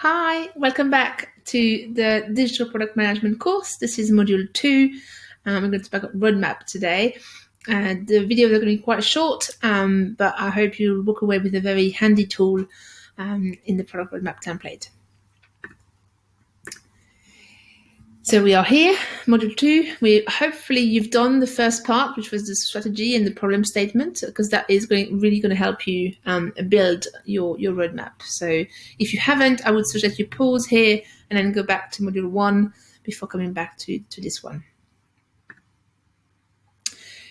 Hi, welcome back to the Digital Product Management course. This is Module 2. I'm going to talk about roadmap today. The videos are going to be quite short, but I hope you'll walk away with a very handy tool in the product roadmap template. So we are here, Module 2. Hopefully you've done the first part, which was the strategy and the problem statement, because that is really going to help you build your roadmap. So if you haven't, I would suggest you pause here and then go back to Module 1 before coming back to this one.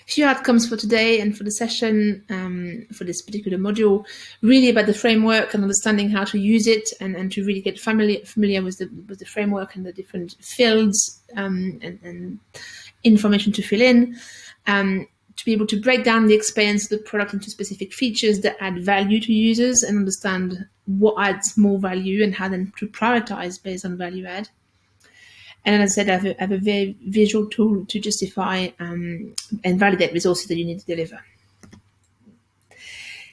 Few outcomes for today and for the session for this particular module, really about the framework and understanding how to use it and to really get familiar with the framework and the different fields and information to fill in, to be able to break down the experience of the product into specific features that add value to users and understand what adds more value and how then to prioritize based on value add. And as I said, I have a very visual tool to justify and validate resources that you need to deliver.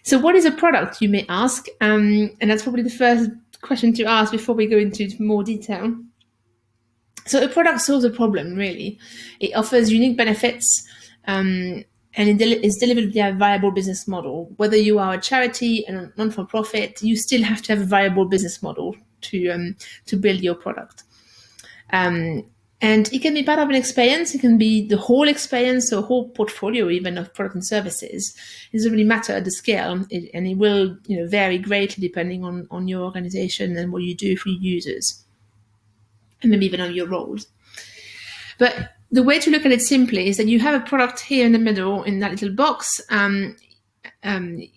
So what is a product, you may ask? And that's probably the first question to ask before we go into more detail. So a product solves a problem, really. It offers unique benefits and it is delivered via a viable business model. Whether you are a charity and a non-for-profit, you still have to have a viable business model to build your product. And it can be part of an experience. It can be the whole experience, or whole portfolio even of product and services. It doesn't really matter the scale, and it will vary greatly depending on your organization and what you do for your users, and maybe even on your roles. But the way to look at it simply is that you have a product here in the middle in that little box.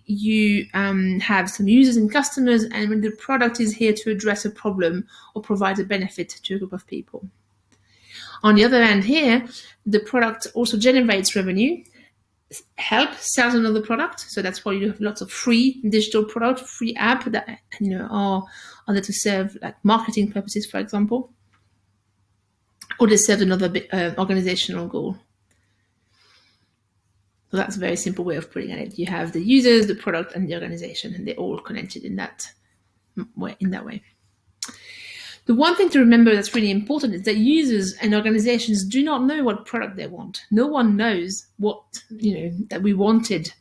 You have some users and customers, and when the product is here to address a problem or provide a benefit to a group of people. On the other hand here, the product also generates revenue, sells another product. So that's why you have lots of free digital product, free app that are there to serve like marketing purposes, for example, or they serve another organizational goal. So that's a very simple way of putting it. You have the users, the product, and the organization, and they're all connected in that way. The one thing to remember that's really important is that users and organizations do not know what product they want. No one knows what that we wanted.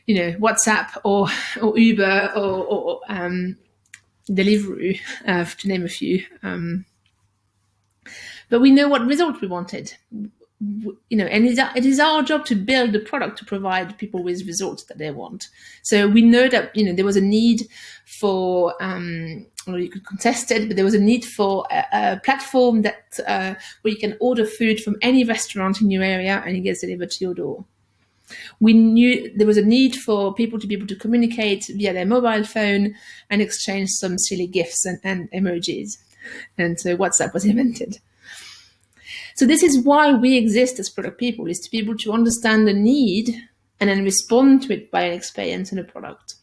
WhatsApp or Uber or Deliveroo, to name a few. But we know what result we wanted. And it is our job to build the product to provide people with results that they want. So we know that there was a need for, or you could contest it, but there was a need for a platform that where you can order food from any restaurant in your area and it gets delivered to your door. We knew there was a need for people to be able to communicate via their mobile phone and exchange some silly GIFs and emojis, and so WhatsApp was invented. So this is why we exist as product people, is to be able to understand the need and then respond to it by an experience and a product.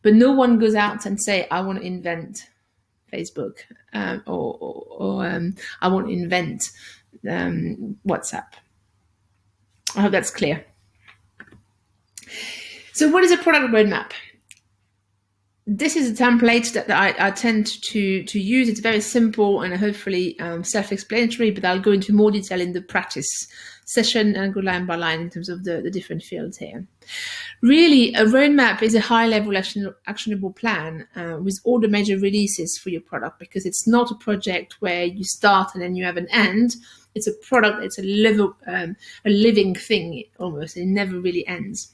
But no one goes out and say, I want to invent Facebook or I want to invent WhatsApp. I hope that's clear. So what is a product roadmap? This is a template that I tend to use. It's very simple and hopefully self-explanatory, but I'll go into more detail in the practice session and go line by line in terms of the different fields here. Really, a roadmap is a high-level actionable plan with all the major releases for your product, because it's not a project where you start and then you have an end. It's a product, it's a living thing almost. It never really ends.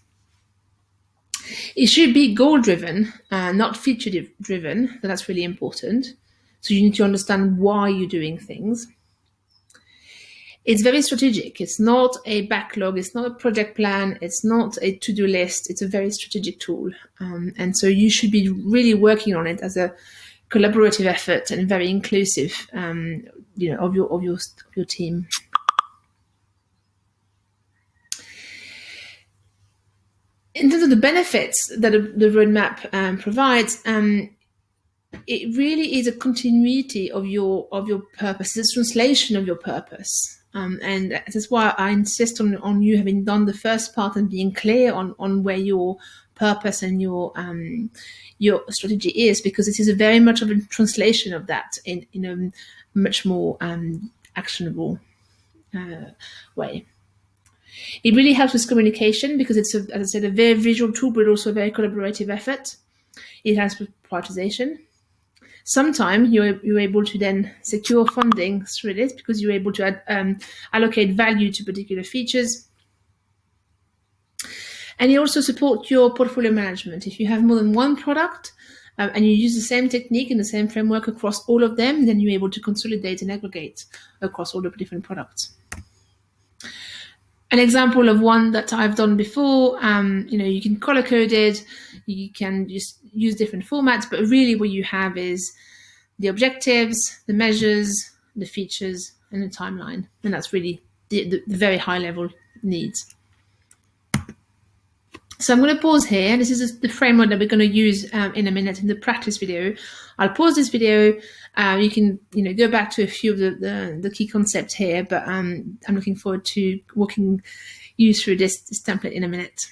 It should be goal-driven, not feature-driven. So that's really important. So you need to understand why you're doing things. It's very strategic. It's not a backlog. It's not a project plan. It's not a to-do list. It's a very strategic tool. And so you should be really working on it as a collaborative effort and very inclusive, of your team. In terms of the benefits that the roadmap provides, it really is a continuity of your purpose. It's a translation of your purpose, and that's why I insist on you having done the first part and being clear on where your purpose and your strategy is, because it is a very much of a translation of that in a much more actionable way. It really helps with communication because it's, as I said, a very visual tool, but also a very collaborative effort. It has prioritization. Sometimes you're able to then secure funding through this because you're able to allocate value to particular features. And it also supports your portfolio management. If you have more than one product and you use the same technique and the same framework across all of them, then you're able to consolidate and aggregate across all the different products. An example of one that I've done before, you can color code it, you can just use different formats, but really what you have is the objectives, the measures, the features, and the timeline. And that's really the very high level needs. So I'm going to pause here. This is the framework that we're going to use in a minute in the practice video. I'll pause this video. You can go back to a few of the key concepts here, but I'm looking forward to walking you through this template in a minute.